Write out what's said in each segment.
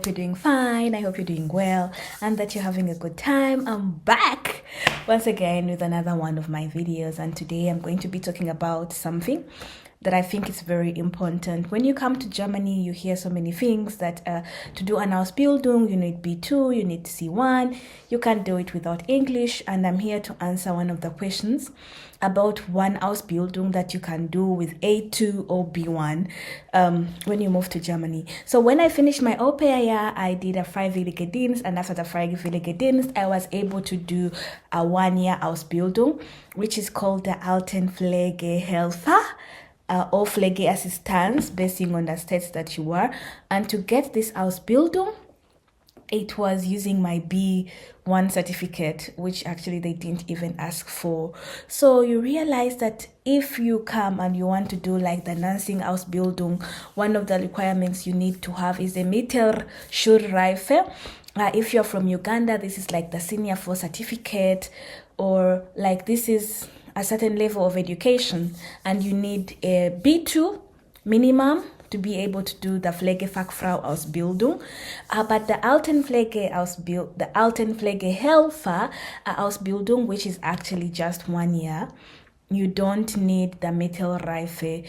you're doing fine. I hope you're doing well and that you're having a good time. I'm back once again with another one of my videos, and today I'm going to be talking about something that I think is very important. When you come to Germany, you hear so many things that to do an Ausbildung, you need B2, you need C1, you can't do it without English, and I'm here to answer one of the questions about one Ausbildung that you can do with A2 or B1 when you move to Germany. So when I finished my Au pair year, I did a Freiwillige Dienst, and after the Freiwillige Dienst, I was able to do a 1-year Ausbildung, which is called the Altenpflegehelfer. Or Pflegeassistenz, basing on the states that you were. And to get this Ausbildung, it was using my B1 certificate, which actually they didn't even ask for. So you realize that if you come and you want to do like the nursing Ausbildung, one of the requirements you need to have is a Mittelschulreife. If you're from Uganda, this is like the senior 4 certificate, or like this is a certain level of education, and you need a B2 minimum to be able to do the Pflegefachkraft Ausbildung. But the Altenpflegehelfer Ausbildung, which is actually just 1 year, you don't need the Mittelreife.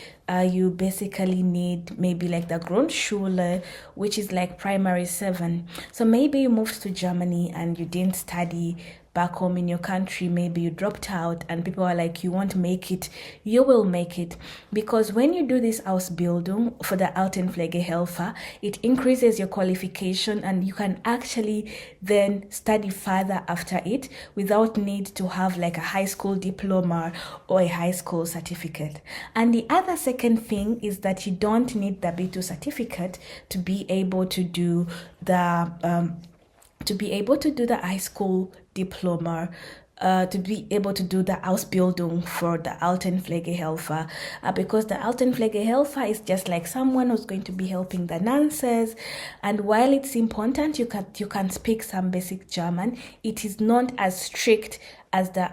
You basically need maybe like the Grundschule, which is like primary 7. So maybe you moved to Germany and you didn't study back home in your country. Maybe you dropped out and people are like, you won't make it. You will make it, because when you do this Ausbildung for the Altenpflegehelfer, it increases your qualification and you can actually then study further after it without need to have like a high school diploma or a high school certificate. And the other second thing is that you don't need the B2 certificate to be able to do the high school diploma, to be able to do the Ausbildung for the Altenpflegehelfer, because the Altenpflegehelfer is just like someone who's going to be helping the nurses. And while it's important, you can speak some basic German, it is not as strict as the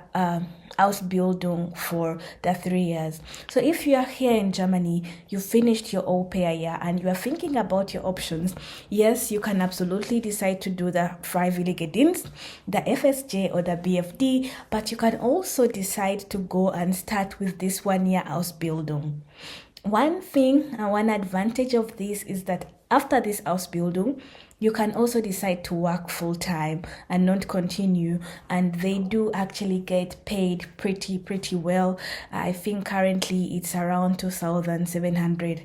Ausbildung for the 3 years. So if you are here in Germany, you finished your Au pair year and you are thinking about your options, yes, you can absolutely decide to do the Freiwillige Dienst, the FSJ or the BFD, but you can also decide to go and start with this 1-year Ausbildung. One thing and one advantage of this is that after this Ausbildung, you can also decide to work full-time and not continue, and they do actually get paid pretty well. I think currently it's around 2,700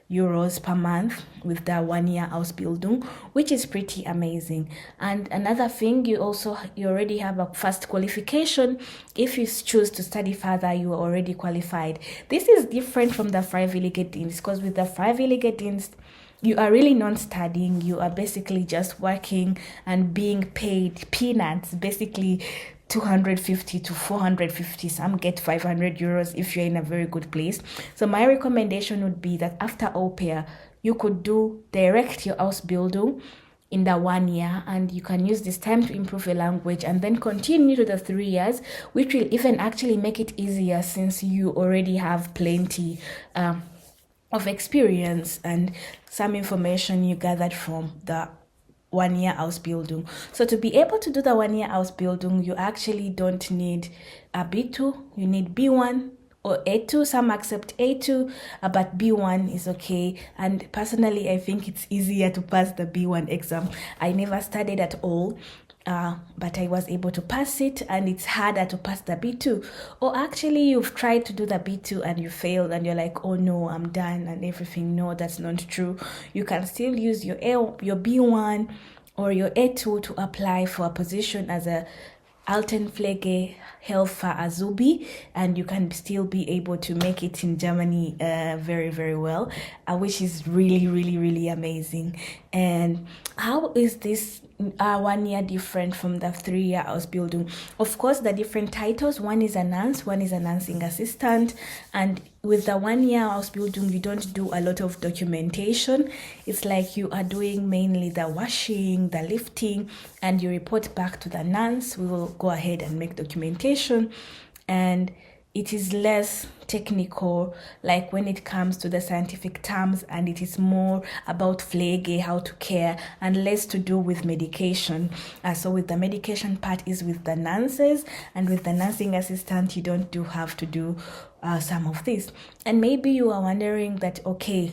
euros per month with the 1-year Ausbildung, which is pretty amazing. And another thing, you already have a first qualification. If you choose to study further, you are already qualified. This is different from the Freiwillige Dienst, because with the Freiwillige Dienst, you are really not studying, you are basically just working and being paid peanuts, basically 250 to 450, some get 500 euros if you're in a very good place. So my recommendation would be that after Au pair, you could do direct your Ausbildung in the 1 year, and you can use this time to improve your language and then continue to the 3 years, which will even actually make it easier since you already have plenty of experience and some information you gathered from the 1-year Ausbildung. So to be able to do the 1-year Ausbildung, you actually don't need a B2, you need B1 or A2. Some accept A2, but B1 is okay. And personally, I think it's easier to pass the B1 exam. I never studied at all, but I was able to pass it, and it's harder to pass the B2. Or actually, you've tried to do the B2 and you failed and you're like, oh no, I'm done and everything. No, that's not true. You can still use your B1 or your A2 to apply for a position as a Altenpflegehelfer Azubi, and you can still be able to make it in Germany very well, which is really amazing. And how is this 1 year different from the 3-year Ausbildung? Of course, the different titles, one is a nurse, one is a nursing assistant, and with the 1-year Ausbildung, you don't do a lot of documentation. It's like you are doing mainly the washing, the lifting, and you report back to the nurse. We will go ahead and make documentation, and it is less technical, like when it comes to the scientific terms, and it is more about pflege, how to care, and less to do with medication. So with the medication part is with the nurses, and with the nursing assistant you don't have to do some of this. And maybe you are wondering that, okay,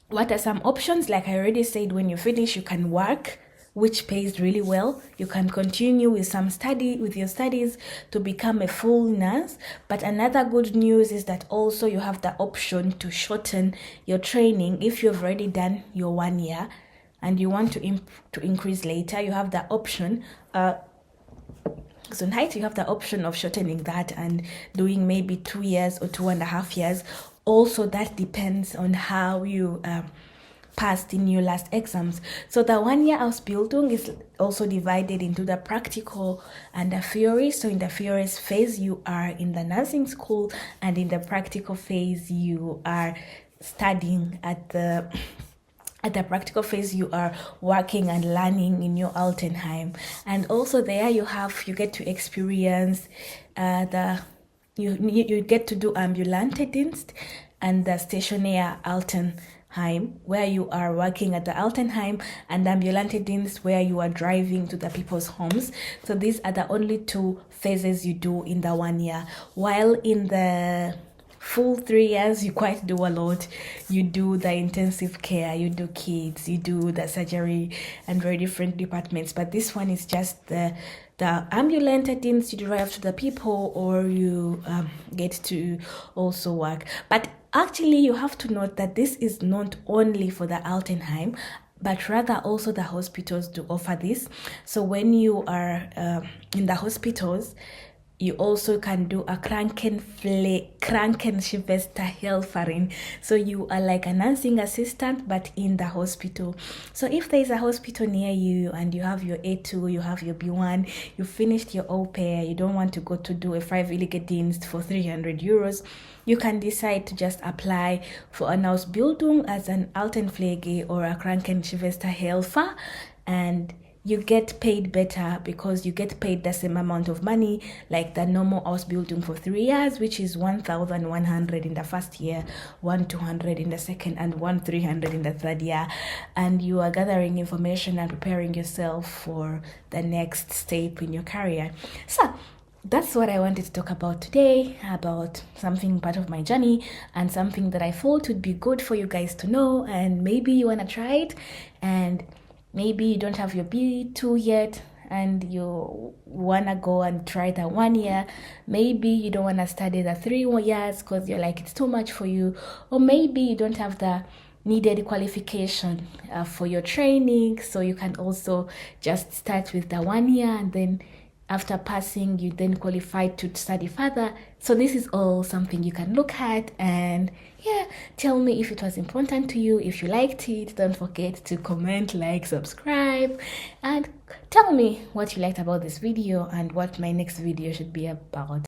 what are some options? Like I already said, when you finish you can work, which pays really well. You can continue with your studies to become a full nurse. But another good news is that also you have the option to shorten your training. If you've already done your 1 year and you want to increase later, you have the option. So in height, you have the option of shortening that and doing maybe 2 years or 2.5 years. Also, that depends on how you passed in your last exams. So the 1 year Ausbildung is also divided into the practical and the theory. So in the theory phase, you are in the nursing school, and in the practical phase, you are studying at the practical phase, you are working and learning in your Altenheim. And also there you get to experience you get to do ambulante Dienst and the stationary Altenheim, where you are working at the Altenheim, and ambulante Dienst, where you are driving to the people's homes. So these are the only 2 phases you do in the 1 year. While in the full 3 years, you quite do a lot. You do the intensive care, you do kids, you do the surgery, and very different departments. But this one is just the ambulante Dienst. You drive to the people, or you get to also work. But actually, you have to note that this is not only for the Altenheim, but rather also the hospitals do offer this. So when you are in the hospitals, you also can do a Krankenschwesterhelferin. So you are like a nursing assistant, but in the hospital. So if there is a hospital near you and you have your A2, you have your B1, you finished your au pair, you don't want to go to do a freiwillige Dienst for 300 euros, you can decide to just apply for an Ausbildung as an Altenpflege or a Krankenschwesterhelfer, and you get paid better because you get paid the same amount of money like the normal Ausbildung for 3 years, which is 1,100 in the first year, 1,200 in the second, and 1,300 in the third year. And you are gathering information and preparing yourself for the next step in your career. So that's what I wanted to talk about today, about something part of my journey and something that I thought would be good for you guys to know. And maybe you want to try it, and maybe you don't have your B2 yet and you want to go and try the 1 year. Maybe you don't want to study the 3 years because you're like, it's too much for you. Or maybe you don't have the needed qualification for your training. So you can also just start with the 1 year, and then after passing, you then qualify to study further. So this is all something you can look at, and yeah, tell me if it was important to you. If you liked it, don't forget to comment, like, subscribe, and tell me what you liked about this video and what my next video should be about.